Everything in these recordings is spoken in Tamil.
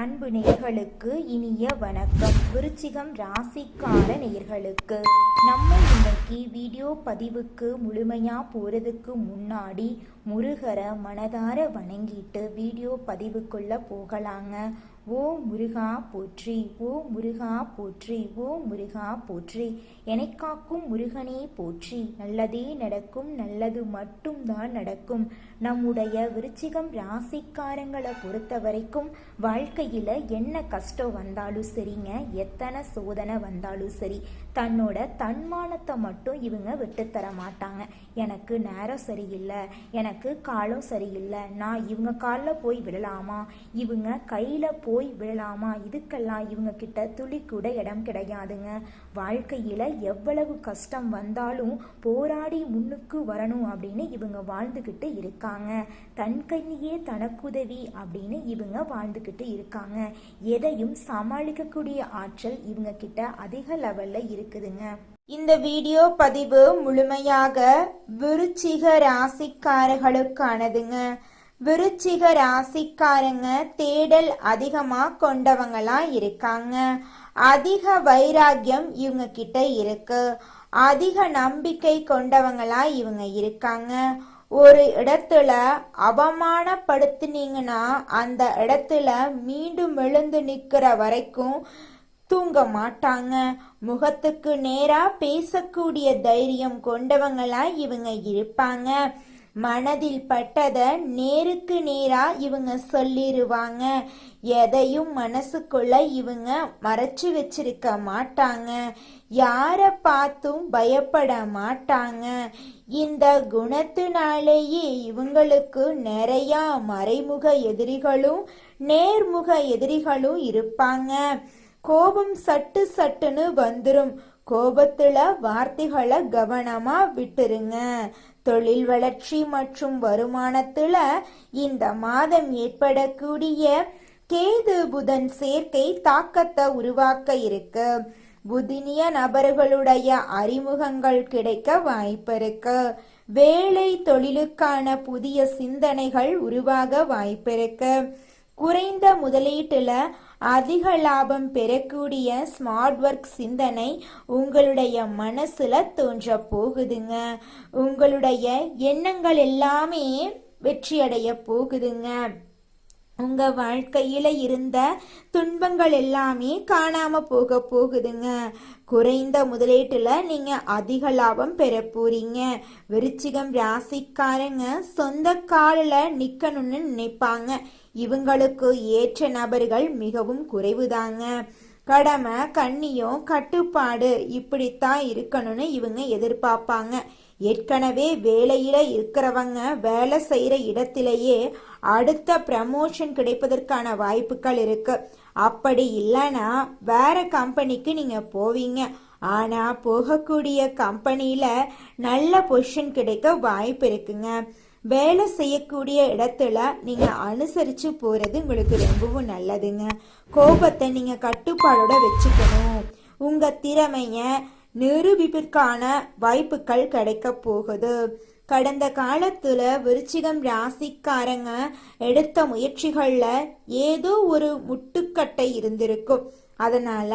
அன்பு நேயர்களுக்கு இனிய வணக்கம். விருச்சிகம் ராசிக்கார நேயர்களுக்கு நம்ம இன்னைக்கு வீடியோ பதிவுக்கு முழுமையா போறதுக்கு முன்னாடி முருகரை மனதார வணங்கிட்டு வீடியோ பதிவுக்குள்ள போகலாங்க. ஓ முருகா போற்றி, ஓ முருகா போற்றி, ஓ முருகா போற்றி, என்னை காக்கும் முருகனே போற்றி. நல்லதே நடக்கும், நல்லது மட்டும்தான் நடக்கும். நம்முடைய விருச்சிகம் ராசிக்காரங்களை பொறுத்த வரைக்கும் வாழ்க்கையில் என்ன கஷ்டம் வந்தாலும் சரிங்க, எத்தனை சோதனை வந்தாலும் சரி, தன்னோட தன்மானத்தை மட்டும் இவங்க விட்டுத்தர மாட்டாங்க. எனக்கு நேரம் சரியில்லை, எனக்கு காலம் சரியில்லை, நான் இவங்க காலில் போய் விடலாமா, இவங்க கையில் போய் விடலாமா, இதுக்கெல்லாம் இவங்க கிட்ட துளி கூட இடம் கிடையாதுங்க. வாழ்க்கையில் எவ்வளவு கஷ்டம் வந்தாலும் போராடி முன்னுக்கு வரணும் அப்படின்னு இவங்க வாழ்ந்துக்கிட்டு இருக்காங்க. தன் கையே தனக்குதவி அப்படின்னு இவங்க வாழ்ந்துக்கிட்டு இருக்காங்க. எதையும் சமாளிக்கக்கூடிய ஆற்றல் இவங்க கிட்ட அதிக லெவல்ல இருக்குதுங்க. இந்த வீடியோ பதிவு முழுமையாக விருச்சிக ராசிக்காரர்களுக்கானதுங்க. விருச்சிக ராசிக்காரங்க தேடல் அதிகமா கொண்டவங்களா இருக்காங்க. அதிக வைராக்கியம் இவங்க கிட்ட இருக்கு. அதிக நம்பிக்கை கொண்டவங்களா இவங்க இருக்காங்க. ஒரு இடத்துல அவமானப்படுத்தினீங்கன்னா அந்த இடத்துல மீண்டும் எழுந்து நிக்கிற வரைக்கும் தூங்க மாட்டாங்க. முகத்துக்கு நேரா பேசக்கூடிய தைரியம் கொண்டவங்களா இவங்க இருப்பாங்க. மனதில் பட்டத நேருக்கு நேரா இவங்க சொல்லிருவாங்க. எதையும் மனசுக்குள்ள இவங்க மறைச்சு வச்சிருக்க மாட்டாங்க. யார பார்த்தும் பயப்பட மாட்டாங்க. இந்த குணத்தினாலேயே இவங்களுக்கு நிறைய மறைமுக எதிரிகளும் நேர்முக எதிரிகளும் இருப்பாங்க. கோபம் சட்டு சட்டுன்னு வந்துரும். கோபத்துல வார்த்தைகளை கவனமா விட்டுருங்க. தொழில் வளர்ச்சி மற்றும் வருமானத்துல இந்த மாதம் ஏற்படக்கூடிய கேது புதன் சேர்க்கை தாக்கத்தை உருவாக்க இருக்கு. புதினிய நபர்களுடைய அறிமுகங்கள் கிடைக்க வாய்ப்பு இருக்கு. வேலை தொழிலுக்கான புதிய சிந்தனைகள் உருவாக வாய்ப்பு இருக்கு. குறைந்த முதலீட்டுல அதிக லாபம் பெறக்கூடிய ஸ்மார்ட் ஒர்க் சிந்தனை உங்களுடைய மனசுல தோன்ற போகுதுங்க. உங்களுடைய எண்ணங்கள் எல்லாமே வெற்றியடைய போகுதுங்க. உங்க வாழ்க்கையில இருந்த துன்பங்கள் எல்லாமே காணாம போக போகுதுங்க. குறைந்த முதலீட்டுல நீங்க அதிக லாபம் பெற போறீங்க. விருச்சிகம் ராசிக்காரங்க சொந்த காலில நிக்கணும்னு நினைப்பாங்க. இவங்களுக்கு ஏற்ற நபர்கள் மிகவும் குறைவுதாங்க. கடமை கண்ணியம் கட்டுப்பாடு இப்படித்தான் இருக்கணும்னு இவங்க எதிர்பார்ப்பாங்க. ஏற்கனவே வேலையில இருக்கிறவங்க வேலை செய்யற இடத்திலேயே அடுத்த ப்ரமோஷன் கிடைப்பதற்கான வாய்ப்புகள் இருக்கு. அப்படி இல்லைன்னா வேற கம்பெனிக்கு நீங்க போவீங்க. ஆனா போகக்கூடிய கம்பெனியில நல்ல பொசிஷன் கிடைக்க வாய்ப்பு இருக்குங்க. வேலை செய்யக்கூடிய இடத்துல நீங்க அனுசரிச்சு போறது உங்களுக்கு ரொம்பவும் நல்லதுங்க. கோபத்தை நீங்க கட்டுப்பாடோட வச்சுக்கணும். உங்க திறமைய நிரூபிப்பிற்கான வாய்ப்புகள் கிடைக்க போகுது. கடந்த காலத்துல விருச்சிகம் ராசிக்காரங்க எடுத்த முயற்சிகள்ல ஏதோ ஒரு முட்டுக்கட்டை இருந்திருக்கும். அதனால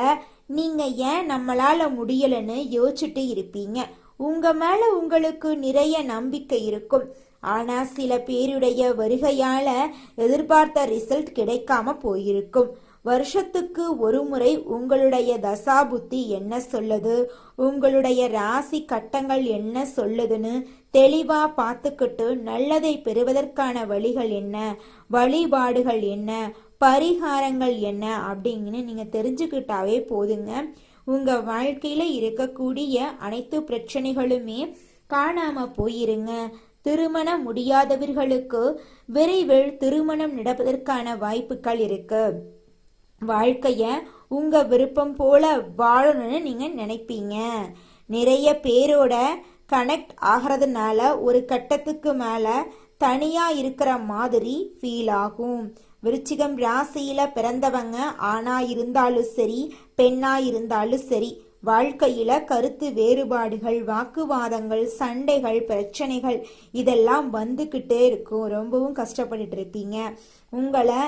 நீங்க ஏன் நம்மளால முடியலன்னு யோசிச்சுட்டு இருப்பீங்க. உங்க மேல உங்களுக்கு நிறைய நம்பிக்கை இருக்கும். ஆனா சில பேருடைய வருகையால எதிர்பார்த்த ரிசல்ட் கிடைக்காம போயிருக்கும். வருஷத்துக்கு ஒரு முறை உங்களுடைய தசாபுத்தி என்ன சொல்லுது, உங்களுடைய ராசி கட்டங்கள் என்ன சொல்லுதுன்னு தெளிவா பார்த்துக்கிட்டு நல்லதை பெறுவதற்கான வழிகள் என்ன, வழிபாடுகள் என்ன, பரிகாரங்கள் என்ன அப்படின்னு நீங்க தெரிஞ்சுக்கிட்டாவே போதுங்க. உங்க வாழ்க்கையில இருக்கக்கூடிய அனைத்து பிரச்சனைகளுமே காணாம போயிருங்க. திருமணம் முடியாதவர்களுக்கு விரைவில் திருமணம் நடப்பதற்கான வாய்ப்புகள் இருக்கு. வாழ்க்கைய உங்க விருப்பம் போல வாழணும்னு நீங்க நினைப்பீங்க. நிறைய பேரோட கனெக்ட் ஆகிறதுனால ஒரு கட்டத்துக்கு மேல தனியா இருக்கிற மாதிரி ஃபீல் ஆகும். விருச்சிகம் ராசியில பிறந்தவங்க ஆணா இருந்தாலும் சரி பெண்ணா இருந்தாலும் சரி வாழ்க்கையில கருத்து வேறுபாடுகள், வாக்குவாதங்கள், சண்டைகள், பிரச்சனைகள் இதெல்லாம் வந்துக்கிட்டே இருக்கும். ரொம்பவும் கஷ்டப்பட்டுட்டு இருப்பீங்க. உங்களை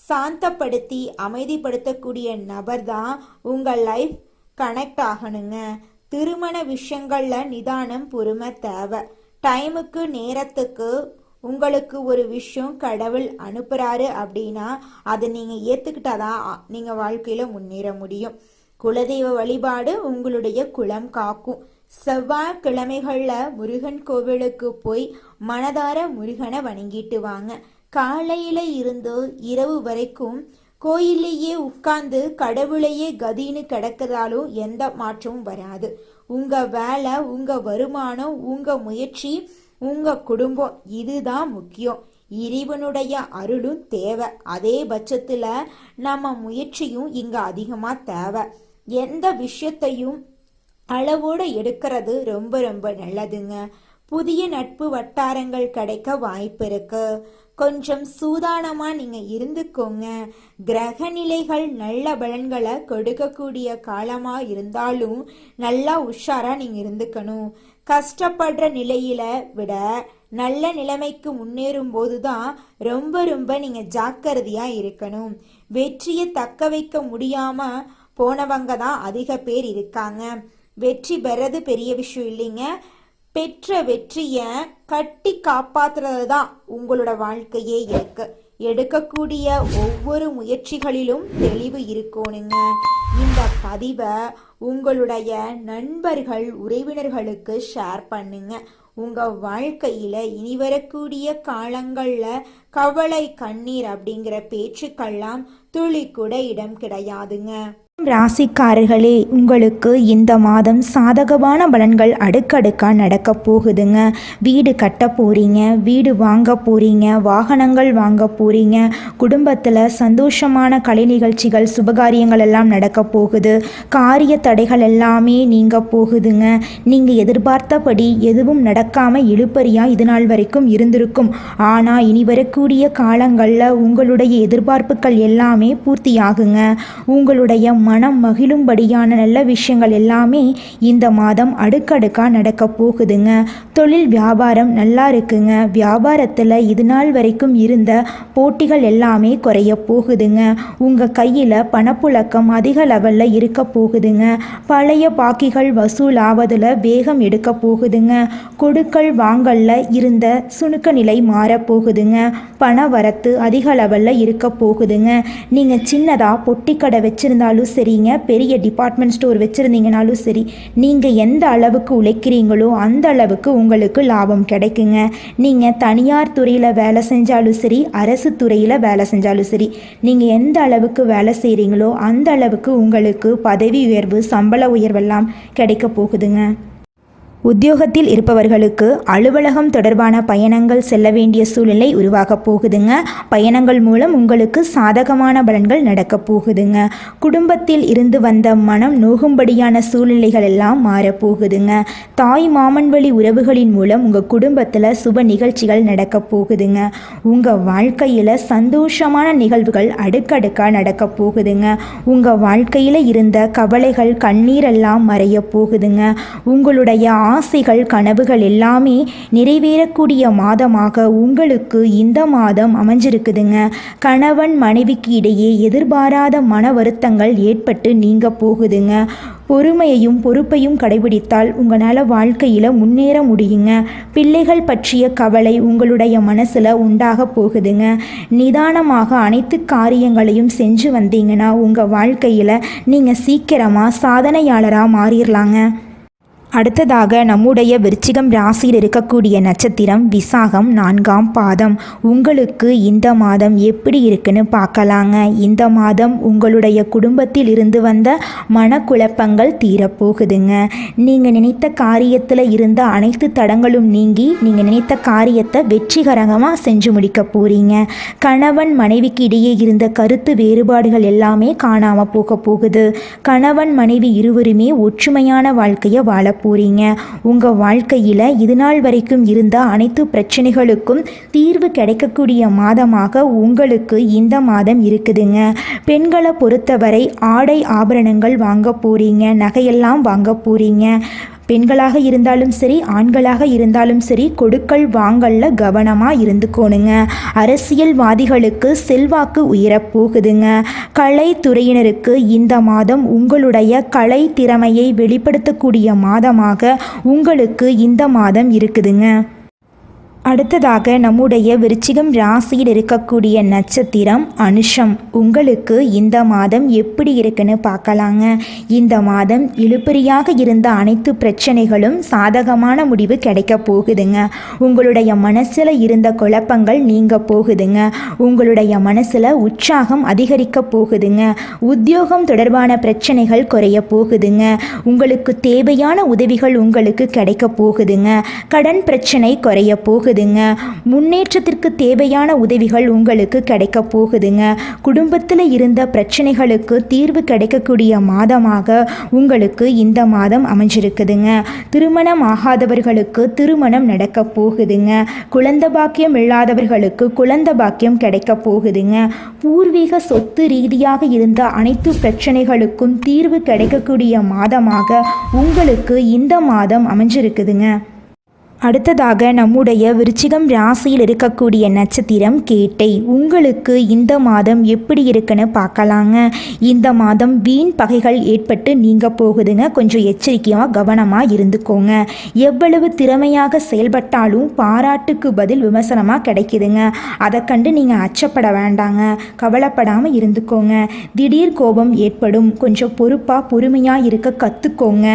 சாந்தப்படுத்தி அமைதிப்படுத்தக்கூடிய நபர் தான் உங்கள் லைஃப் கனெக்ட் ஆகணுங்க. திருமண விஷயங்கள்ல நிதானம் பொறுமை தேவை. டைமுக்கு நேரத்துக்கு உங்களுக்கு ஒரு விஷயம் கடவுள் அனுப்புறாரு அப்படின்னா அதை நீங்க ஏத்துக்கிட்டாதான் நீங்க வாழ்க்கையில முன்னேற முடியும். குலதெய்வ வழிபாடு உங்களுடைய குலம் காக்கும். செவ்வாய்க்கிழமைகள்ல முருகன் கோவிலுக்கு போய் மனதார முருகனை வணங்கிட்டு வாங்க. காலையில இருந்து இரவு வரைக்கும் கோயிலையே உட்கார்ந்து கடவுளையே கதின்னு கிடக்கிறதாலும் எந்த மாற்றமும் வராது. உங்க வேலை, உங்க வருமானம், உங்க முயற்சி, உங்க குடும்பம் இதுதான் முக்கியம். இறைவனுடைய அருளும் தேவை. அதே பட்சத்துல நம்ம முயற்சியும் இங்க அதிகமா தேவை. எந்த விஷயத்தையும் அளவோடு எடுக்கிறது ரொம்ப ரொம்ப நல்லதுங்க. புதிய நட்பு வட்டாரங்கள் கிடைக்க வாய்ப்பு இருக்கு. கொஞ்சம் சூதானமா நீங்க இருந்துக்கோங்க. கிரக நிலைகள் நல்ல பலன்களை கொடுக்கக்கூடிய காலமா இருந்தாலும் நல்லா உஷாரா நீங்க இருந்துக்கணும். கஷ்டப்படுற நிலையில விட நல்ல நிலைமைக்கு முன்னேறும் போதுதான் ரொம்ப ரொம்ப நீங்க ஜாக்கிரதையா இருக்கணும். வெற்றியை தக்க வைக்க முடியாம போனவங்க தான் அதிக பேர் இருக்காங்க. வெற்றி பெறது பெரிய விஷயம் இல்லைங்க. பெற்ற வெற்றிய கட்டி காப்பாத்துறது தான் உங்களோட வாழ்க்கையே இருக்கு. எடுக்கக்கூடிய ஒவ்வொரு முயற்சிகளிலும் தெளிவு இருக்கணுங்க. இந்த பதிவை உங்களுடைய நண்பர்கள் உறவினர்களுக்கு ஷேர் பண்ணுங்க. உங்க வாழ்க்கையில இனி வரக்கூடிய காலங்கள்ல கவலை கண்ணீர் அப்படிங்கிற பேச்சுக்கெல்லாம் துளி கூட இடம் கிடையாதுங்க. ராசிக்காரர்களே, உங்களுக்கு இந்த மாதம் சாதகமான பலன்கள் அடுக்கடுக்கா நடக்க போகுதுங்க. வீடு கட்ட போறீங்க, வீடு வாங்க போறீங்க, வாகனங்கள் வாங்க போறீங்க, குடும்பத்தில் சந்தோஷமான கலை நிகழ்ச்சிகள் சுபகாரியங்கள் எல்லாம் நடக்க போகுது. காரிய தடைகள் எல்லாமே நீங்க போகுதுங்க. நீங்கள் எதிர்பார்த்தபடி எதுவும் நடக்காமல் இழுபறியா இது நாள் வரைக்கும் இருந்திருக்கும். ஆனால் இனி வரக்கூடிய காலங்களில் உங்களுடைய எதிர்பார்ப்புகள் எல்லாமே பூர்த்தியாகுங்க. உங்களுடைய மனம் மகிழும்படியான நல்ல விஷயங்கள் எல்லாமே இந்த மாதம் அடுக்கடுக்கா நடக்க போகுதுங்க. தொழில் வியாபாரம் நல்லா இருக்குங்க. வியாபாரத்தில் இது நாள் வரைக்கும் இருந்த போட்டிகள் எல்லாமே குறைய போகுதுங்க. உங்கள் கையில் பணப்புழக்கம் அதிக லெவலில் இருக்க போகுதுங்க. பழைய பாக்கிகள் வசூல் ஆவதில் வேகம் எடுக்க போகுதுங்க. கொடுக்கல் வாங்கல்ல இருந்த சுணுக்க நிலை மாறப்போகுதுங்க. பண வரத்து அதிக லெவலில் இருக்க போகுதுங்க. நீங்கள் சின்னதாக பொட்டிக்கடை வச்சுருந்தாலும் சரிங்க, பெரிய டிபார்ட்மெண்ட் ஸ்டோர் வச்சுருந்தீங்கனாலும் சரி, நீங்கள் எந்த அளவுக்கு உழைக்கிறீங்களோ அந்த அளவுக்கு உங்களுக்கு லாபம் கிடைக்குங்க. நீங்கள் தனியார் துறையில் வேலை செஞ்சாலும் சரி, அரசு துறையில் வேலை செஞ்சாலும் சரி, நீங்கள் எந்த அளவுக்கு வேலை செய்கிறீங்களோ அந்த அளவுக்கு உங்களுக்கு பதவி உயர்வு, சம்பள உயர்வெல்லாம் கிடைக்க போகுதுங்க. உத்தியோகத்தில் இருப்பவர்களுக்கு அலுவலகம் தொடர்பான பயணங்கள் செல்ல வேண்டிய சூழ்நிலை உருவாக போகுதுங்க. பயணங்கள் மூலம் உங்களுக்கு சாதகமான பலன்கள் நடக்க போகுதுங்க. குடும்பத்தில் இருந்து வந்த மனம் நோகும்படியான சூழ்நிலைகள் எல்லாம் மாறப்போகுதுங்க. தாய் மாமன் வழி உறவுகளின் மூலம் உங்கள் குடும்பத்தில் சுப நிகழ்ச்சிகள் நடக்க போகுதுங்க. உங்கள் வாழ்க்கையில் சந்தோஷமான நிகழ்வுகள் அடுக்கடுக்காக நடக்க போகுதுங்க. உங்கள் வாழ்க்கையில் இருந்த கவலைகள் கண்ணீரெல்லாம் மறைய போகுதுங்க. உங்களுடைய ஆசைகள் கனவுகள் எல்லாமே நிறைவேறக்கூடிய மாதமாக உங்களுக்கு இந்த மாதம் அமைஞ்சிருக்குதுங்க. கணவன் மனைவிக்கு இடையே எதிர்பாராத மன வருத்தங்கள் ஏற்பட்டு நீங்க போகுதுங்க. பொறுமையையும் பொறுப்பையும் கடைபிடித்தால் உங்களால் வாழ்க்கையில் முன்னேற முடியுங்க. பிள்ளைகள் பற்றிய கவலை உங்களுடைய மனசில் உண்டாக போகுதுங்க. நிதானமாக அனைத்து காரியங்களையும் செஞ்சு வந்தீங்கன்னா உங்கள் வாழ்க்கையில் நீங்கள் சீக்கிரமாக சாதனையாளராக மாறிடலாங்க. அடுத்ததாக நம்முடைய விருச்சிகம் ராசியில் இருக்கக்கூடிய நட்சத்திரம் விசாகம் 4ஆம் பாதம். உங்களுக்கு இந்த மாதம் எப்படி இருக்குன்னு பார்க்கலாங்க. இந்த மாதம் உங்களுடைய குடும்பத்தில் இருந்து வந்த மனக்குழப்பங்கள் தீரப்போகுதுங்க. நீங்கள் நினைத்த காரியத்தில் இருந்த அனைத்து தடங்களும் நீங்கி நீங்கள் நினைத்த காரியத்தை வெற்றிகரமாக செஞ்சு முடிக்க போகிறீங்க. கணவன் மனைவிக்கு இடையே இருந்த கருத்து வேறுபாடுகள் எல்லாமே காணாமல் போக போகுது. கணவன் மனைவி இருவருமே ஒற்றுமையான வாழ்க்கையை வாழ போறீங்க. உங்க வாழ்க்கையில இது நாள் வரைக்கும் இருந்த அனைத்து பிரச்சனைகளுக்கும் தீர்வு கிடைக்கக்கூடிய மாதமாக உங்களுக்கு இந்த மாதம் இருக்குதுங்க. பெண்களை பொறுத்தவரை ஆடை ஆபரணங்கள் வாங்க போறீங்க, நகையெல்லாம் வாங்க போறீங்க. பெண்களாக இருந்தாலும் சரி, ஆண்களாக இருந்தாலும் சரி, கொடுக்கல் வாங்கல்ல கவனமாக இருந்துக்கோணுங்க. அரசியல்வாதிகளுக்கு செல்வாக்கு உயரப்போகுதுங்க. கலைத்துறையினருக்கு இந்த மாதம் உங்களுடைய கலை திறமையை வெளிப்படுத்தக்கூடிய மாதமாக உங்களுக்கு இந்த மாதம் இருக்குதுங்க. அடுத்ததாக நம்முடைய விருச்சிகம் ராசியில் இருக்கக்கூடிய நட்சத்திரம் அனுஷம். உங்களுக்கு இந்த மாதம் எப்படி இருக்குன்னு பார்க்கலாங்க. இந்த மாதம் இழுபறியாக இருந்த அனைத்து பிரச்சனைகளும் சாதகமான முடிவு கிடைக்க போகுதுங்க. உங்களுடைய மனசில் இருந்த குழப்பங்கள் நீங்க போகுதுங்க. உங்களுடைய மனசில் உற்சாகம் அதிகரிக்க போகுதுங்க. உத்தியோகம் தொடர்பான பிரச்சனைகள் குறைய போகுதுங்க. உங்களுக்கு தேவையான உதவிகள் உங்களுக்கு கிடைக்க போகுதுங்க. கடன் பிரச்சனை குறைய போகுது. முன்னேற்றத்திற்கு தேவையான உதவிகள் உங்களுக்கு கிடைக்க போகுதுங்க. குடும்பத்தில் இருந்த பிரச்சனைகளுக்கு தீர்வு கிடைக்கக்கூடிய மாதமாக உங்களுக்கு இந்த மாதம் அமைஞ்சிருக்குதுங்க. திருமணம் ஆகாதவர்களுக்கு திருமணம் நடக்க போகுதுங்க. குழந்தை பாக்கியம் இல்லாதவர்களுக்கு குழந்தை பாக்கியம் கிடைக்க போகுதுங்க. பூர்வீக சொத்து ரீதியாக இருந்த அனைத்து பிரச்சனைகளுக்கும் தீர்வு கிடைக்கக்கூடிய மாதமாக உங்களுக்கு இந்த மாதம் அமைஞ்சிருக்குதுங்க. அடுத்ததாக நம்முடைய விருச்சிகம் ராசியில் இருக்கக்கூடிய நட்சத்திரம் கேட்டை. உங்களுக்கு இந்த மாதம் எப்படி இருக்குன்னு பார்க்கலாங்க. இந்த மாதம் வீண் பகைகள் ஏற்பட்டு நீங்க போகுதுங்க. கொஞ்சம் எச்சரிக்கையாக கவனமாக இருந்துக்கோங்க. எவ்வளவு திறமையாக செயல்பட்டாலும் பாராட்டுக்கு பதில் விமர்சனமாக கிடைக்குதுங்க. அதை கண்டு நீங்கள் அச்சப்பட வேண்டாங்க. கவலைப்படாமல் இருந்துக்கோங்க. திடீர் கோபம் ஏற்படும். கொஞ்சம் பொறுமையாக இருக்க கற்றுக்கோங்க.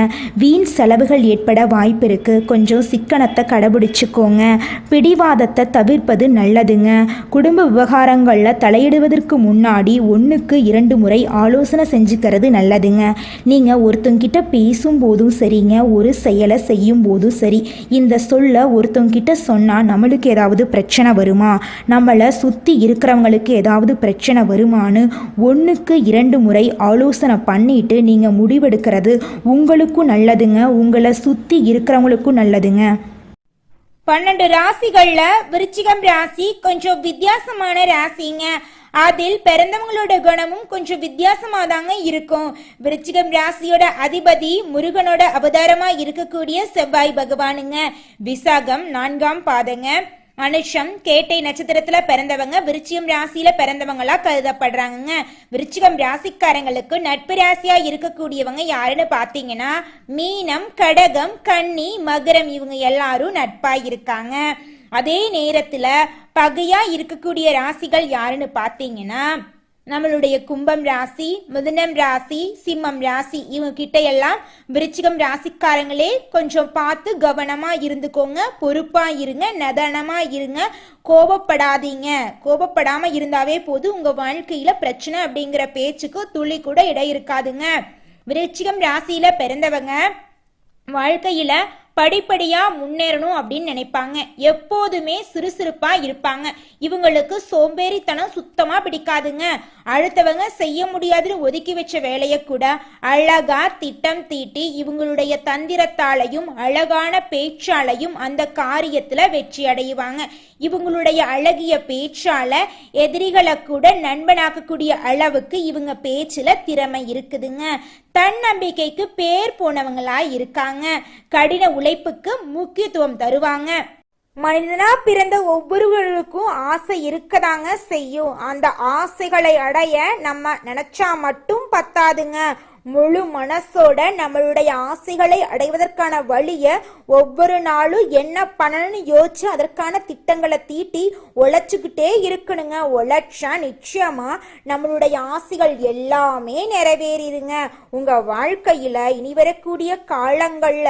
வீண் செலவுகள் ஏற்பட வாய்ப்பு இருக்குது. கொஞ்சம் சிக்கனத்தை கடைபிடிச்சுக்கோங்க. பிடிவாதத்தை தவிர்ப்பது நல்லதுங்க. குடும்ப விவகாரங்களில் தலையிடுவதற்கு முன்னாடி 1க்கு 2 முறை ஆலோசனை செஞ்சுக்கிறது நல்லதுங்க. நீங்கள் ஒருத்தங்கிட்ட பேசும்போதும் சரிங்க, ஒரு செயலை செய்யும் போதும் சரி, இந்த சொல்ல ஒருத்தங்கிட்ட சொன்னால் நம்மளுக்கு ஏதாவது பிரச்சனை வருமா, நம்மளை சுற்றி இருக்கிறவங்களுக்கு ஏதாவது பிரச்சனை வருமானு 1க்கு 2 முறை ஆலோசனை பண்ணிட்டு நீங்கள் முடிவெடுக்கிறது உங்களுக்கும் நல்லதுங்க. உங்களை சுற்றி இருக்கிறவங்களுக்கும் நல்லதுங்க. 12 ராசிகள்ல விருச்சிகம் ராசி கொஞ்சம் வித்தியாசமான ராசிங்க. அதில் பிறந்தவங்களோட குணமும் கொஞ்சம் வித்தியாசமா தாங்க இருக்கும். விருச்சிகம் ராசியோட அதிபதி முருகனோட அவதாரமா இருக்கக்கூடிய செவ்வாய் பகவானுங்க. விசாகம் 4ஆம் பாதங்க. அனுஷம் கேட்டை நட்சத்திரத்துல பிறந்தவங்க விருச்சிகம் ராசியில பிறந்தவங்களா கருதப்படுறாங்க. விருச்சிகம் ராசிக்காரங்களுக்கு நட்பு ராசியா இருக்கக்கூடியவங்க யாருன்னு பாத்தீங்கன்னா மீனம், கடகம், கன்னி, மகரம். இவங்க எல்லாரும் நட்பா இருக்காங்க. அதே நேரத்துல பகையா இருக்கக்கூடிய ராசிகள் யாருன்னு பாத்தீங்கன்னா நம்மளுடைய கும்பம் ராசி, மிதுனம் ராசி, சிம்மம் ராசி. இவங்க கிட்ட எல்லாம் விருச்சிகம் ராசிக்காரங்களே கொஞ்சம் பார்த்து கவனமா இருந்துக்கோங்க. பொறுப்பா இருங்க, நிதானமா இருங்க, கோபப்படாதீங்க. கோபப்படாம இருந்தாவே போது உங்க வாழ்க்கையில பிரச்சனை அப்படிங்கிற பேச்சுக்கு துளி கூட இடம் இருக்காதுங்க. விருச்சிகம் ராசியில பிறந்தவங்க வாழ்க்கையில படிப்படியா முன்னேறணும் அப்படின்னு நினைப்பாங்க. எப்போதுமே சுறுசுறுப்பா இருப்பாங்க. இவங்களுக்கு சோம்பேறித்தனம் சுத்தமா பிடிக்காதுங்க. அடுத்தவங்க செய்ய முடியாதுன்னு ஒதுக்கி வச்ச வேலையை கூட அழகா திட்டம் தீட்டி இவங்களுடைய தந்திரத்தாலையும் அழகான பேச்சாலையும் அந்த காரியத்துல வெற்றி அடைவாங்க. இவங்களுடைய அழகிய பேச்சால எதிரிகளை கூட நண்பனாக்கக்கூடிய அளவுக்கு இவங்க பேச்சுல திறமை இருக்குதுங்க. தன்னம்பிக்கைக்கு பேர் போனவங்களா இருக்காங்க. கடின உழைப்புக்கு முக்கியத்துவம் தருவாங்க. மனிதனா பிறந்த ஒவ்வொருவருக்கும் ஆசை இருக்கதாங்க செய்யும். அந்த ஆசைகளை அடைய நம்ம நினைச்சா மட்டும் பத்தாதுங்க. முழு மனசோட நம்மளுடைய ஆசைகளை அடைவதற்கான வழிய ஒவ்வொரு நாளும் என்ன பண்ணணும்னு யோசிச்சு அதற்கான திட்டங்களை தீட்டி உழைச்சுக்கிட்டே இருக்கணுங்க. உழைச்சா நிச்சயமா நம்மளுடைய ஆசைகள் எல்லாமே நிறைவேறிடுங்க. உங்க வாழ்க்கையில இனி வரக்கூடிய காலங்கள்ல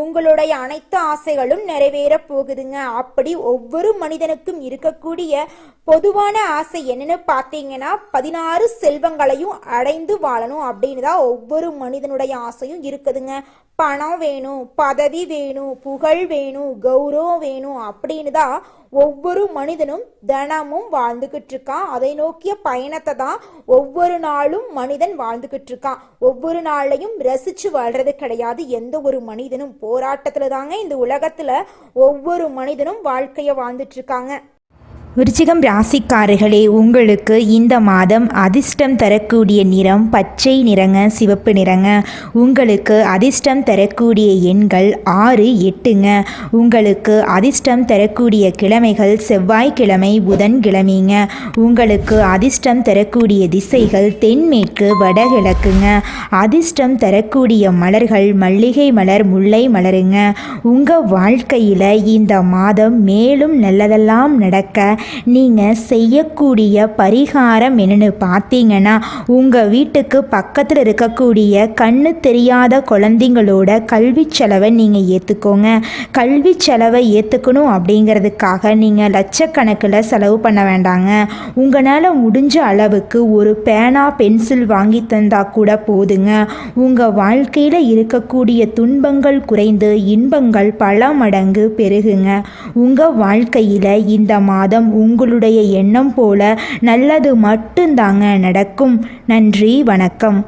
உங்களுடைய அனைத்து ஆசைகளும் நிறைவேற போகுதுங்க. அப்படி ஒவ்வொரு மனிதனுக்கும் இருக்கக்கூடிய பொதுவான ஆசை என்னன்னு பார்த்தீங்கன்னா 16 செல்வங்களையும் அடைந்து வாழணும் அப்படின்னு தான் ஒவ்வொரு மனிதனுடைய ஆசையும் இருக்குதுங்க. பணம் வேணும், பதவி வேணும், புகழ் வேணும், கௌரவம் வேணும் அப்படின்னு தான் ஒவ்வொரு மனிதனும் தினமும் வாழ்ந்துகிட்டு இருக்கான். அதை நோக்கிய பயணத்தை தான் ஒவ்வொரு நாளும் மனிதன் வாழ்ந்துகிட்டு இருக்கான். ஒவ்வொரு நாளையும் ரசிச்சு வாழ்றது கிடையாது எந்த ஒரு மனிதனும். போராட்டத்துல தாங்க இந்த உலகத்துல ஒவ்வொரு மனிதனும் வாழ்க்கைய வாழ்ந்துட்டு இருக்காங்க. விருச்சிகம் ராசிக்காரர்களே, உங்களுக்கு இந்த மாதம் அதிர்ஷ்டம் தரக்கூடிய நிறம் பச்சை நிறங்க, சிவப்பு நிறங்க. உங்களுக்கு அதிர்ஷ்டம் தரக்கூடிய எண்கள் 6, 8ங்க. உங்களுக்கு அதிர்ஷ்டம் தரக்கூடிய கிழமைகள் செவ்வாய்க்கிழமை, புதன்கிழமைங்க. உங்களுக்கு அதிர்ஷ்டம் தரக்கூடிய திசைகள் தென்மேற்கு, வடகிழக்குங்க. அதிர்ஷ்டம் தரக்கூடிய மலர்கள் மல்லிகை மலர், முல்லை மலருங்க. உங்கள் வாழ்க்கையில் இந்த மாதம் மேலும் நல்லதெல்லாம் நடக்க நீங்கள் செய்யக்கூடிய பரிகாரம் என்னன்னு பார்த்தீங்கன்னா, உங்கள் வீட்டுக்கு பக்கத்தில் இருக்கக்கூடிய கண்ணு தெரியாத குழந்தைங்களோட கல்வி செலவை நீங்கள் ஏற்றுக்கோங்க. கல்வி செலவை ஏற்றுக்கணும் அப்படிங்கிறதுக்காக நீங்கள் லட்சக்கணக்கில் செலவு பண்ண வேண்டாங்க. உங்களால் முடிஞ்ச அளவுக்கு ஒரு பேனா பென்சில் வாங்கி தந்தால் கூட போதுங்க. உங்கள் வாழ்க்கையில் இருக்கக்கூடிய துன்பங்கள் குறைந்து இன்பங்கள் பல மடங்கு பெருகுங்க. உங்கள் வாழ்க்கையில் இந்த மாதம் உங்களுடைய எண்ணம் போல நல்லது மட்டும்தாங்க நடக்கும். நன்றி, வணக்கம்.